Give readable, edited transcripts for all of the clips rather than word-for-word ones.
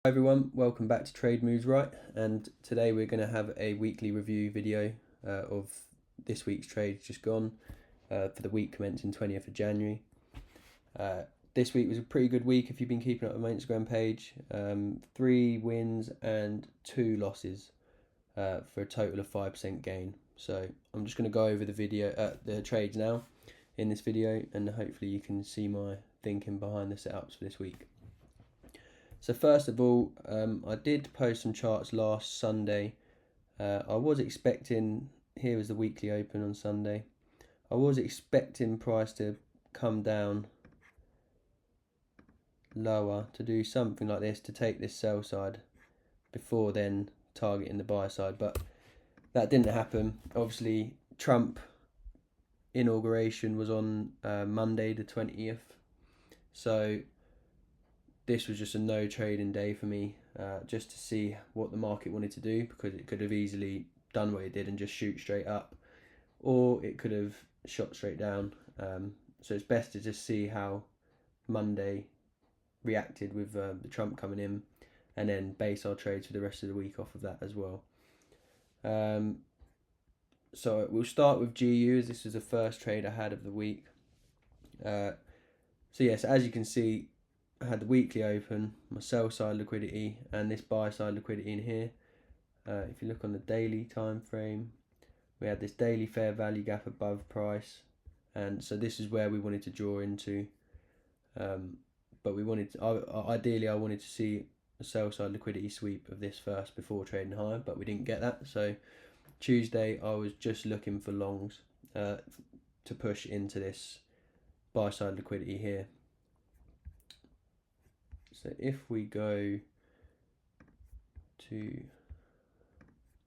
Hi everyone, welcome back to Trade Moves Right, and today we're going to have a weekly review video of this week's trades just gone for the week commencing 20th of January. This week was a pretty good week if you've been keeping up with my Instagram page. 3 wins and 2 losses for a total of 5% gain. So I'm just going to go over the trades now in this video, and hopefully you can see my thinking behind the setups for this week. So first of all, I did post some charts last Sunday. I was expecting, here was the weekly open on Sunday, I was expecting price to come down lower to do something like this, to take this sell side before then targeting the buy side, but that didn't happen. Obviously Trump inauguration was on Monday the 20th, so this was just a no trading day for me, just to see what the market wanted to do, because it could have easily done what it did and just shoot straight up, or it could have shot straight down. So it's best to just see how Monday reacted with the Trump coming in, and then base our trades for the rest of the week off of that as well. So we'll start with GU, as this was the first trade I had of the week. So yes, as you can see, I had the weekly open, my sell side liquidity, and this buy side liquidity in here. If you look on the daily time frame, we had this daily fair value gap above price, and so this is where we wanted to draw into. But we wanted to, ideally I wanted to see a sell side liquidity sweep of this first before trading higher, but we didn't get that. So Tuesday I was just looking for longs to push into this buy side liquidity here. So if we go to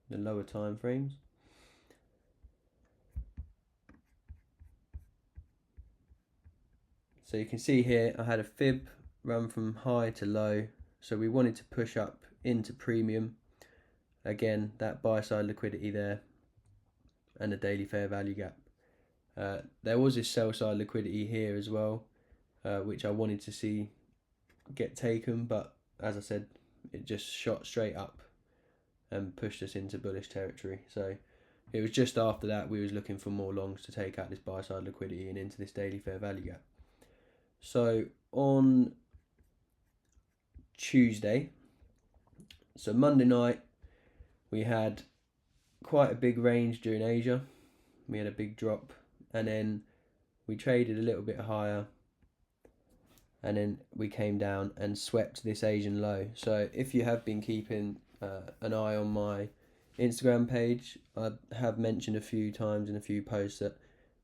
the lower time frames, so you can see here I had a fib run from high to low, so we wanted to push up into premium. Again, that buy side liquidity there and the daily fair value gap. There was this sell side liquidity here as well, which I wanted to see get taken, but as I said, it just shot straight up and pushed us into bullish territory. So it was just after that we was looking for more longs to take out this buy side liquidity and into this daily fair value gap. So on Tuesday, so Monday night, we had quite a big range during Asia. We had a big drop, and then we traded a little bit higher, and then we came down and swept this Asian low. So if you have been keeping an eye on my Instagram page, I have mentioned a few times in a few posts that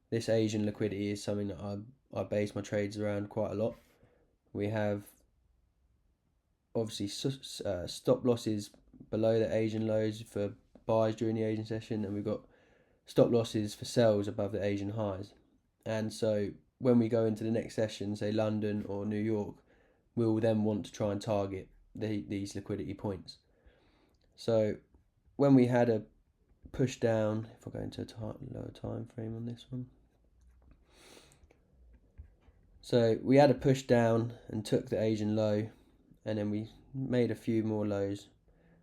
this Asian liquidity is something that I base my trades around quite a lot. We have obviously stop losses below the Asian lows for buys during the Asian session, and we've got stop losses for sells above the Asian highs. And so when we go into the next session, say London or New York, we'll then want to try and target these liquidity points. So when we had a push down, if I go into a lower time frame on this one, so we had a push down and took the Asian low, and then we made a few more lows,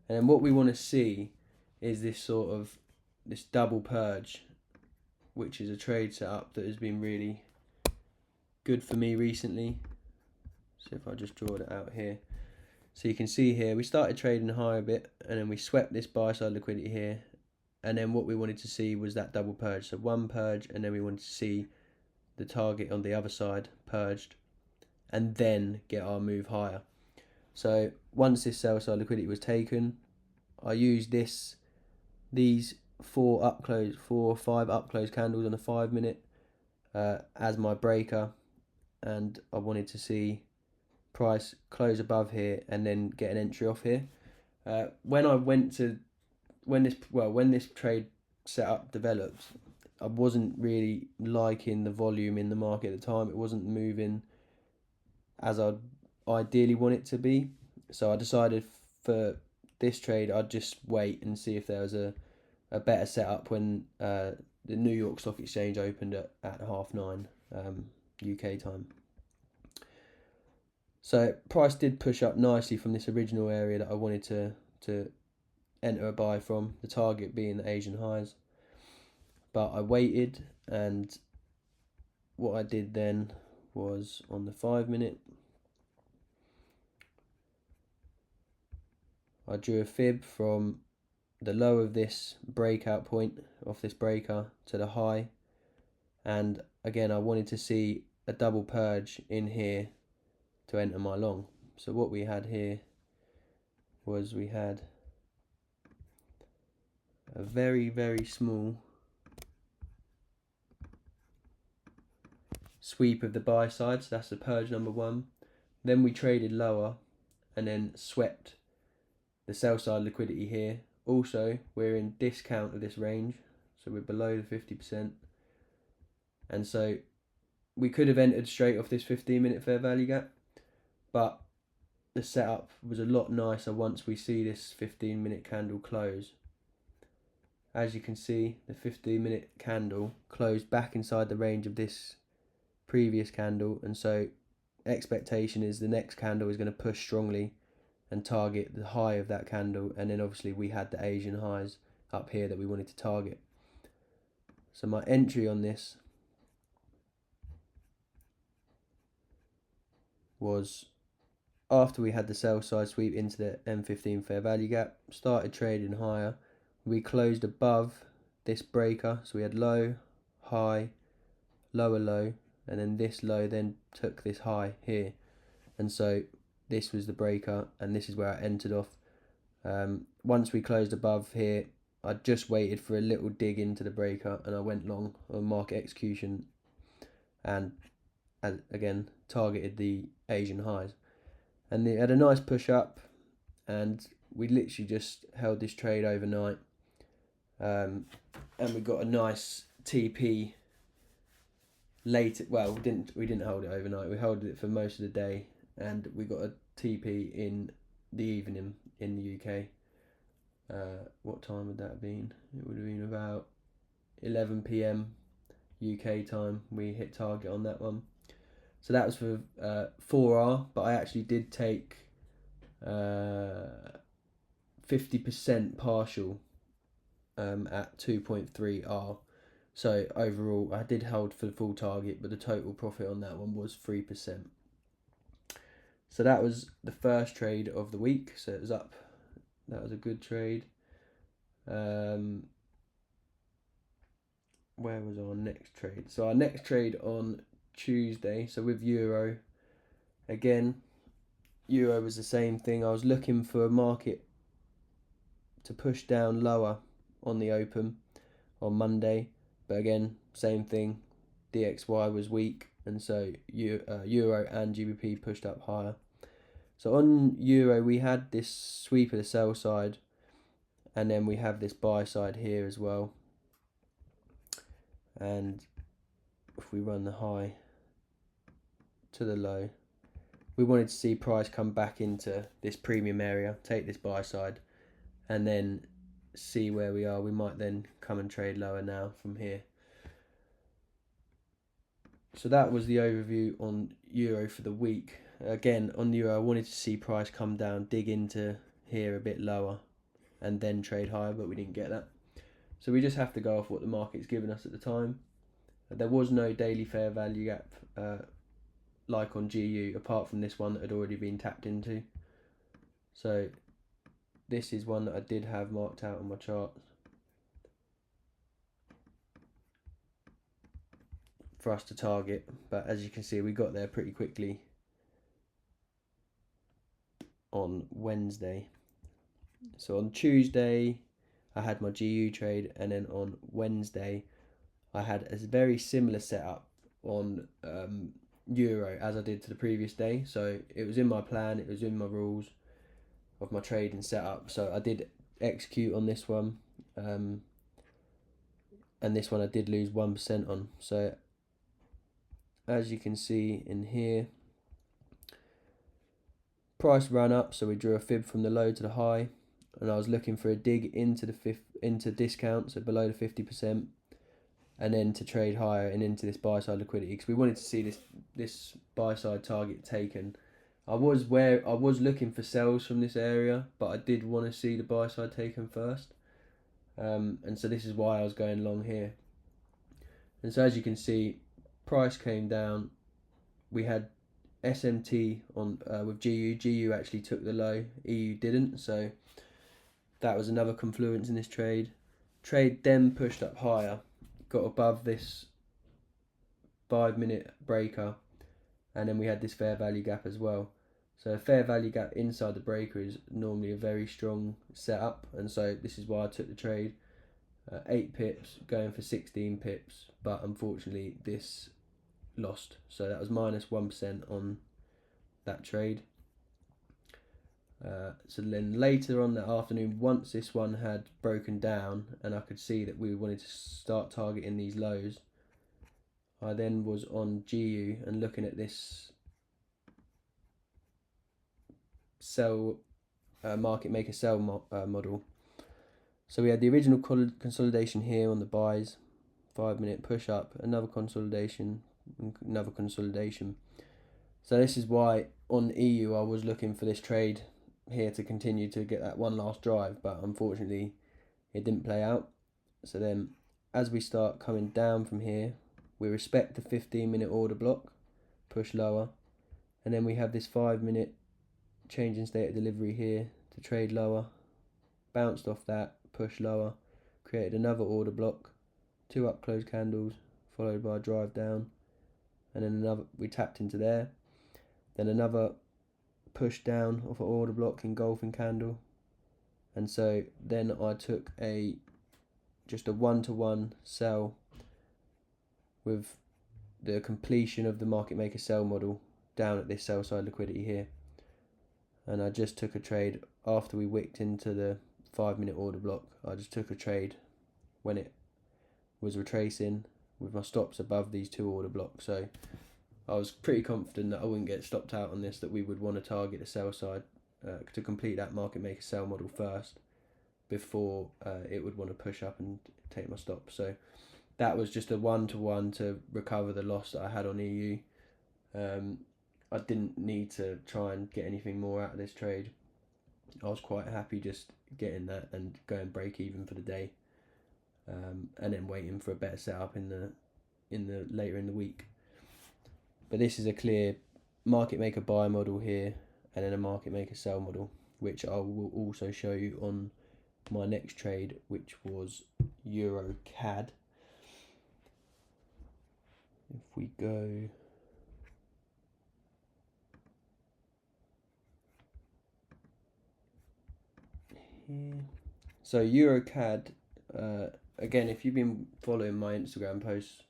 and then what we want to see is this double purge, which is a trade setup that has been really good for me recently. So if I just draw it out here, so you can see here we started trading high a bit, and then we swept this buy side liquidity here, and then what we wanted to see was that double purge. So one purge, and then we wanted to see the target on the other side purged, and then get our move higher. So once this sell side liquidity was taken, I used these 4 or 5 up close candles on a 5 minute as my breaker, and I wanted to see price close above here and then get an entry off here. When this trade setup developed, I wasn't really liking the volume in the market at the time. It wasn't moving as I'd ideally want it to be, so I decided for this trade I'd just wait and see if there was a better setup when the New York Stock Exchange opened at 9:30 UK time. So price did push up nicely from this original area that I wanted to enter a buy from, the target being the Asian highs. But I waited, and what I did then was on the 5 minute, I drew a fib from the low of this breakout point off this breaker to the high, and again I wanted to see a double purge in here to enter my long. So what we had here was we had a very, very small sweep of the buy side, so that's the purge number one. Then we traded lower and then swept the sell side liquidity here. Also, we're in discount of this range, so we're below the 50%, and so we could have entered straight off this 15-minute fair value gap, but the setup was a lot nicer once we see this 15-minute candle close. As you can see, the 15-minute candle closed back inside the range of this previous candle, and so expectation is the next candle is going to push strongly and target the high of that candle, and then obviously we had the Asian highs up here that we wanted to target. So my entry on this was after we had the sell side sweep into the M15 fair value gap, started trading higher. We closed above this breaker, so we had low, high, lower low, and then this low then took this high here, and so this was the breaker, and this is where I entered off. Once we closed above here, I just waited for a little dig into the breaker, and I went long on market execution, and again targeted the Asian highs, and they had a nice push up, and we literally just held this trade overnight, and we got a nice TP late. Well, we didn't hold it overnight. We held it for most of the day, and we got a TP in the evening in the UK. What time would that have been? It would have been about 11 PM UK time. We hit target on that one. So that was for 4R, but I actually did take 50% partial at 2.3R. So overall, I did hold for the full target, but the total profit on that one was 3%. So that was the first trade of the week. So it was up. That was a good trade. Where was our next trade? So our next trade on Tuesday, so with Euro, again, Euro was the same thing. I was looking for a market to push down lower on the open on Monday, but again, same thing. DXY was weak, and so Euro and GBP pushed up higher. So on Euro, we had this sweep of the sell side, and then we have this buy side here as well. And if we run the high to the low, we wanted to see price come back into this premium area, take this buy side, and then see where we are. We might then come and trade lower now from here. So that was the overview on Euro for the week. Again, on the Euro, I wanted to see price come down, dig into here a bit lower, and then trade higher, but we didn't get that. So we just have to go off what the market's given us at the time. There was no daily fair value gap like on GU, apart from this one that had already been tapped into. So this is one that I did have marked out on my charts for us to target, but as you can see, we got there pretty quickly on Wednesday. So on Tuesday I had my GU trade, and then on Wednesday I had a very similar setup on Euro as I did to the previous day. So it was in my plan, it was in my rules of my trading setup, so I did execute on this one, and this one I did lose 1% on. So as you can see in here, price ran up, so we drew a fib from the low to the high, and I was looking for a dig into discount, so below the 50%, and then to trade higher and into this buy side liquidity, because we wanted to see this buy side target taken I was looking for sells from this area, but I did want to see the buy side taken first, and so this is why I was going long here. And so as you can see, price came down. We had SMT on with GU. GU actually took the low, EU didn't, so that was another confluence in this trade. Trade then pushed up higher, got above this 5-minute breaker, and then we had this fair value gap as well. So a fair value gap inside the breaker is normally a very strong setup, and so this is why I took the trade. 8 pips going for 16 pips, but unfortunately this lost, so that was minus 1% on that trade. So then later on that afternoon, once this one had broken down and I could see that we wanted to start targeting these lows, I then was on GU and looking at this sell market maker sell model. So we had the original consolidation here on the buys, 5-minute push up, another consolidation, another consolidation. So this is why on EU I was looking for this trade here to continue to get that one last drive, but unfortunately it didn't play out. So then as we start coming down from here, we respect the 15-minute order block, push lower, and then we have this 5-minute change in state of delivery here to trade lower, bounced off that, push lower, created another order block, 2 up close candles followed by a drive down, and then another, we tapped into there, then another push down off an order block engulfing candle, and so then I took just a 1-to-1 sell with the completion of the market maker sell model down at this sell side liquidity here, and I just took a trade after we wicked into the 5-minute order block. I just took a trade when it was retracing with my stops above these 2 order blocks, so I was pretty confident that I wouldn't get stopped out on this, that we would want to target the sell side to complete that market maker sell model first before it would want to push up and take my stop. So that was just a 1-to-1 to recover the loss that I had on EU. I didn't need to try and get anything more out of this trade. I was quite happy just getting that and going break even for the day, and then waiting for a better setup in the later in the week. But this is a clear market maker buy model here, and then a market maker sell model, which I will also show you on my next trade, which was EURCAD. If we go here, so EURCAD, again, if you've been following my Instagram posts,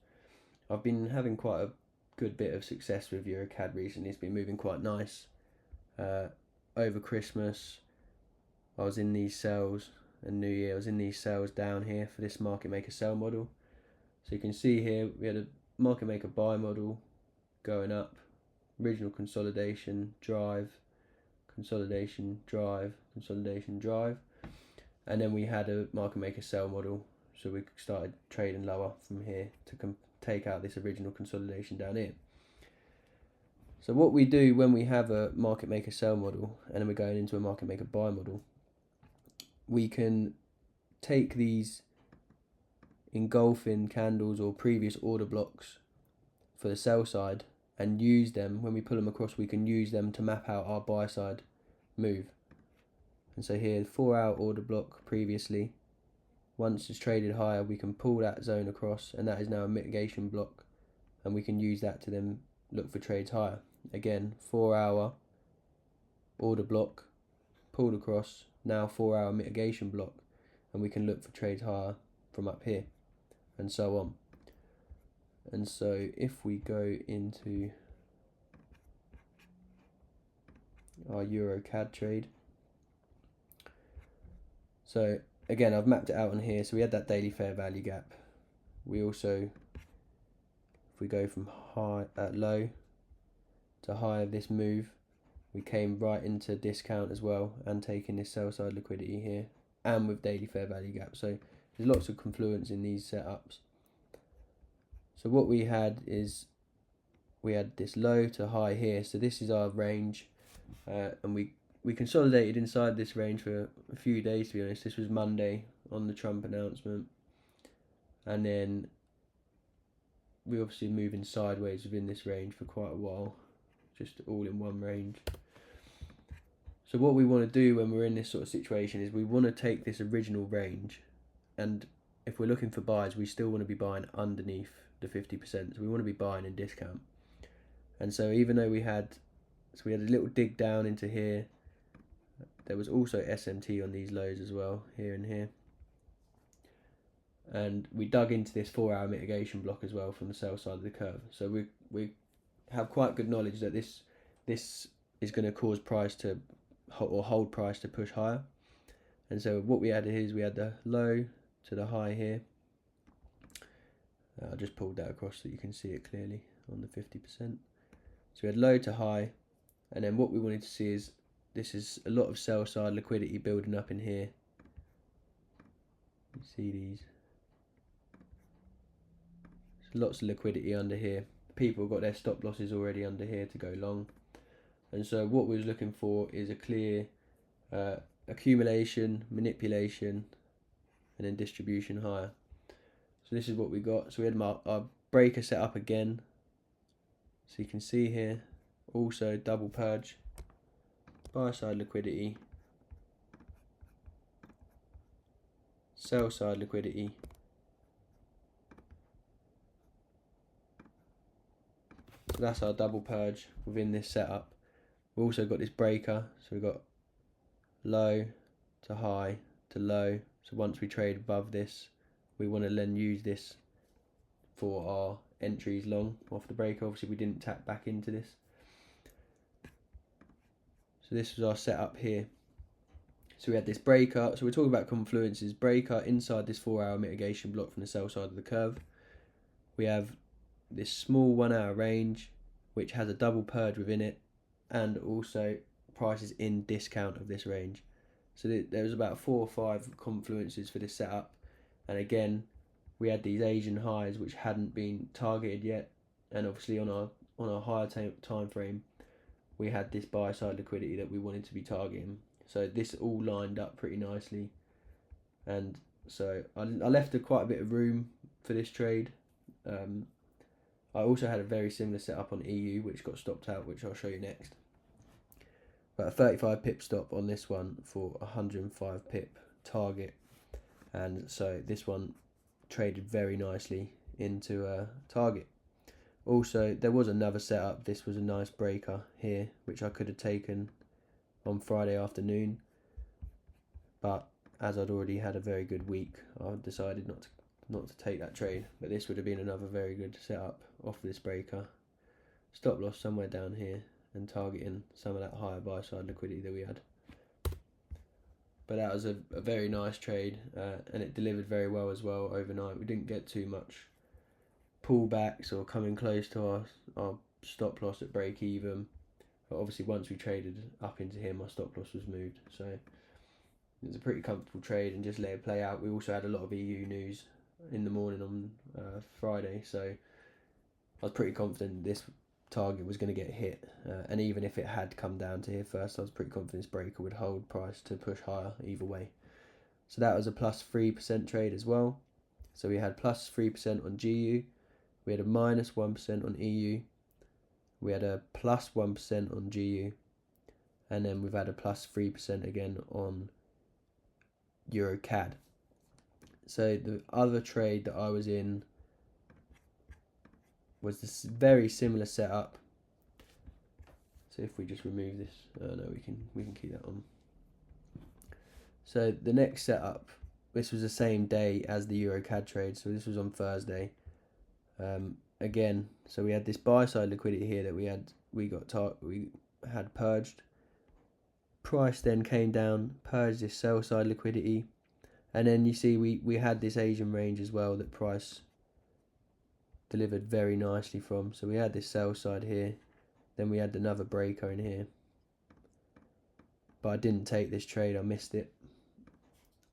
I've been having quite a good bit of success with EURCAD recently. It's been moving quite nice. Over Christmas I was in these sales, and New Year I was in these sales down here for this market maker sell model. So you can see here we had a market maker buy model going up, original consolidation, drive, consolidation, drive, consolidation, drive, and then we had a market maker sell model, so we started trading lower from here to take out this original consolidation down here. So what we do when we have a market maker sell model and then we're going into a market maker buy model, we can take these engulfing candles or previous order blocks for the sell side and use them. When we pull them across, we can use them to map out our buy side move. And so here, 4-hour order block previously, once it's traded higher, we can pull that zone across, and that is now a mitigation block, and we can use that to then look for trades higher. Again, 4-hour order block pulled across, now 4-hour mitigation block, and we can look for trades higher from up here, and so on. And so if we go into our EURCAD trade, so again I've mapped it out on here. So we had that daily fair value gap. We also, if we go from low to high of this move, we came right into discount as well, and taking this sell side liquidity here, and with daily fair value gap. So there's lots of confluence in these setups. So what we had is we had this low to high here, so this is our range. and we consolidated inside this range for a few days, to be honest. This was Monday on the Trump announcement, and then we obviously moving sideways within this range for quite a while, just all in one range. So what we want to do when we're in this sort of situation is we want to take this original range, and if we're looking for buys, we still want to be buying underneath the 50%. So we want to be buying in discount. And so even though we had a little dig down into here, there was also SMT on these lows as well, here and here. And we dug into this 4-hour mitigation block as well from the sell side of the curve. So we have quite good knowledge that this is going to cause price to, or hold price to push higher. And so what we had here is we had the low to the high here. I just pulled that across so you can see it clearly on the 50%. So we had low to high, and then what we wanted to see is this is a lot of sell side liquidity building up in here. You see these. There's lots of liquidity under here. People got their stop losses already under here to go long. And so what we was looking for is a clear accumulation, manipulation, and then distribution higher. So this is what we got. So we had our breaker set up again. So you can see here, also double purge, buy side liquidity, sell side liquidity, so that's our double purge within this setup. We also got this breaker, so we've got low to high to low. So once we trade above this, we want to then use this for our entries long off the breaker. Obviously we didn't tap back into this. So this was our setup here. So we had this breaker. So we're talking about confluences. Breaker inside this 4-hour mitigation block from the sell side of the curve. We have this small 1-hour range, which has a double purge within it, and also prices in discount of this range. So there was about 4 or 5 confluences for this setup, and again we had these Asian highs which hadn't been targeted yet, and obviously on our higher time frame we had this buy side liquidity that we wanted to be targeting. So this all lined up pretty nicely, and so I left quite a bit of room for this trade. I also had a very similar setup on EU which got stopped out, which I'll show you next. But a 35 pip stop on this one for 105 pip target, and so this one traded very nicely into a target. Also there was another setup. This was a nice breaker here which I could have taken on Friday afternoon, but as I'd already had a very good week, I decided not to take that trade. But this would have been another very good setup off this breaker. Stop loss somewhere down here and targeting some of that higher buy side liquidity that we had. But that was a very nice trade, and it delivered very well as well overnight. We didn't get too much pullbacks or coming close to our stop loss at break even. But obviously once we traded up into here, my stop loss was moved. So it was a pretty comfortable trade and just let it play out. We also had a lot of EU news in the morning on Friday, so I was pretty confident this target was going to get hit, and even if it had come down to here first, I was pretty confident this breaker would hold price to push higher either way. So that was a plus 3% trade as well. So we had plus 3% on GU, we had a minus 1% on EU, we had a plus 1% on GU, and then we've had a plus 3% again on EURCAD. So the other trade that I was in was this very similar setup. So if we just remove this, no, we can keep that on. So the next setup, this was the same day as the EURCAD trade, so this was on Thursday. Again, so we had this buy side liquidity here that we had purged. Price then came down, purged this sell side liquidity, and then you see we had this Asian range as well that price delivered very nicely from. So we had this sell side here, then we had another breaker in here, but I didn't take this trade, I missed it,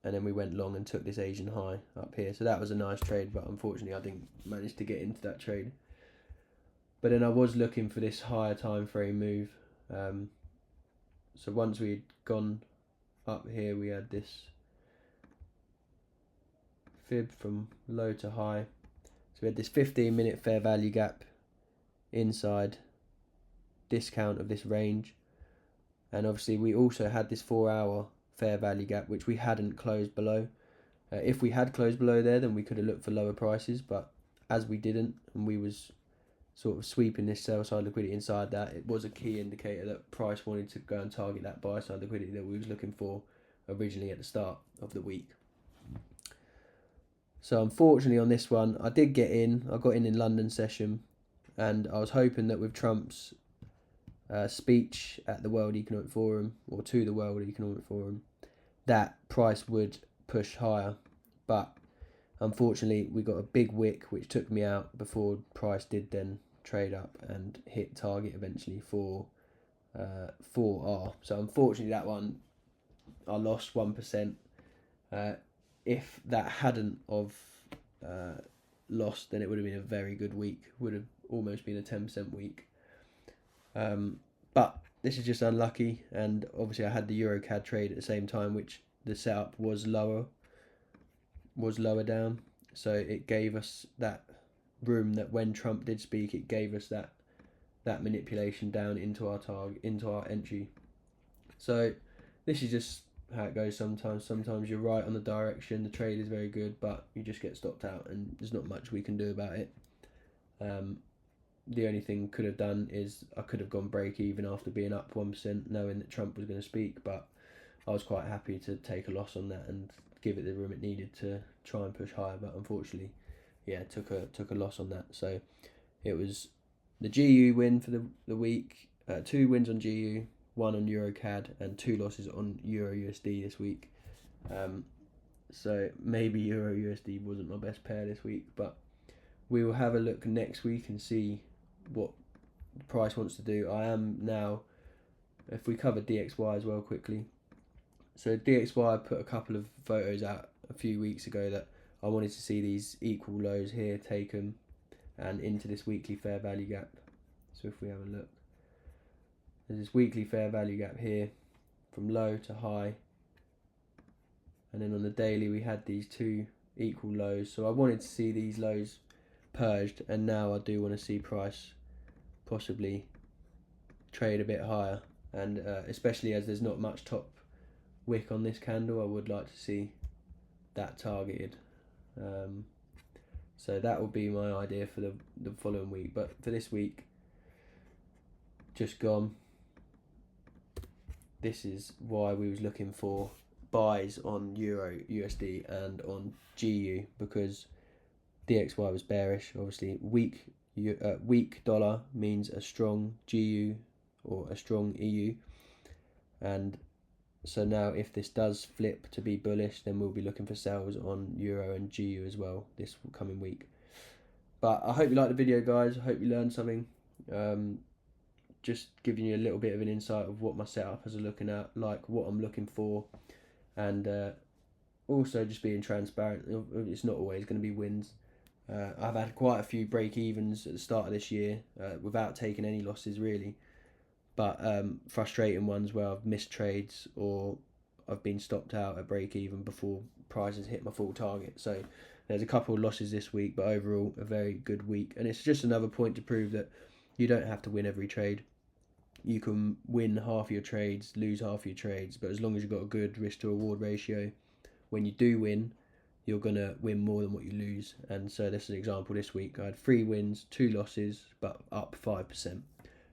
and then we went long and took this Asian high up here. So that was a nice trade, but unfortunately I didn't manage to get into that trade. But then I was looking for this higher time frame move, So once we'd gone up here, we had this fib from low to high. So we had this 15-minute fair value gap inside discount of this range, and obviously we also had this 4-hour fair value gap which we hadn't closed below. If we had closed below there, then we could have looked for lower prices, but as we didn't, and we was sort of sweeping this sell side liquidity inside that, it was a key indicator that price wanted to go and target that buy side liquidity that we was looking for originally at the start of the week. So unfortunately on this one, I did get in. I got in London session, and I was hoping that with Trump's speech at the World Economic Forum, or to the World Economic Forum, that price would push higher. But unfortunately we got a big wick which took me out before price did then trade up and hit target eventually for 4R. So unfortunately that one I lost 1%. If that hadn't of lost, then it would have been a very good week. Would have almost been a 10% week. But this is just unlucky, and obviously I had the EURCAD trade at the same time, which the setup was lower down, so it gave us that room that when Trump did speak, it gave us that manipulation down into our target, into our entry. So this is just how it goes sometimes. Sometimes you're right on the direction, the trade is very good, but you just get stopped out and there's not much we can do about it. The only thing could have done is I could have gone break even after being up 1%, knowing that Trump was going to speak, but I was quite happy to take a loss on that and give it the room it needed to try and push higher. But unfortunately, yeah, took a loss on that. So it was the GU win for the week, 2 wins on GU, 1 on EURCAD, and 2 losses on EURUSD this week. So maybe EURUSD wasn't my best pair this week, but we will have a look next week and see what the price wants to do. I am now, if we cover DXY as well quickly. So DXY, I put a couple of photos out a few weeks ago that I wanted to see these equal lows here taken and into this weekly fair value gap. So if we have a look, there's this weekly fair value gap here from low to high, and then on the daily we had these 2 equal lows. So I wanted to see these lows purged, and now I do want to see price possibly trade a bit higher, and especially as there's not much top wick on this candle, I would like to see that targeted. So that will be my idea for the following week. But for this week, just gone, this is why we was looking for buys on Euro USD and on GU, because DXY was bearish. Obviously weak dollar means a strong GU or a strong EU, and so now if this does flip to be bullish, then we'll be looking for sells on Euro and GU as well this coming week. But I hope you liked the video, guys. I hope you learned something. Just giving you a little bit of an insight of what my setup is looking at, like what I'm looking for, and also just being transparent. It's not always going to be wins. I've had quite a few break-evens at the start of this year without taking any losses really, but frustrating ones where I've missed trades or I've been stopped out at break-even before prices hit my full target. So there's a couple of losses this week, but overall a very good week, and it's just another point to prove that you don't have to win every trade. You can win half your trades, lose half your trades, but as long as you've got a good risk to reward ratio, when you do win, you're going to win more than what you lose. And so this is an example this week. I had 3 wins, 2 losses, but up 5%.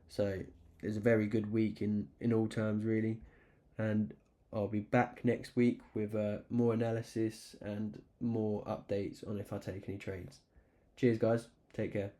So it's a very good week in all terms really. And I'll be back next week with more analysis and more updates on if I take any trades. Cheers guys, take care.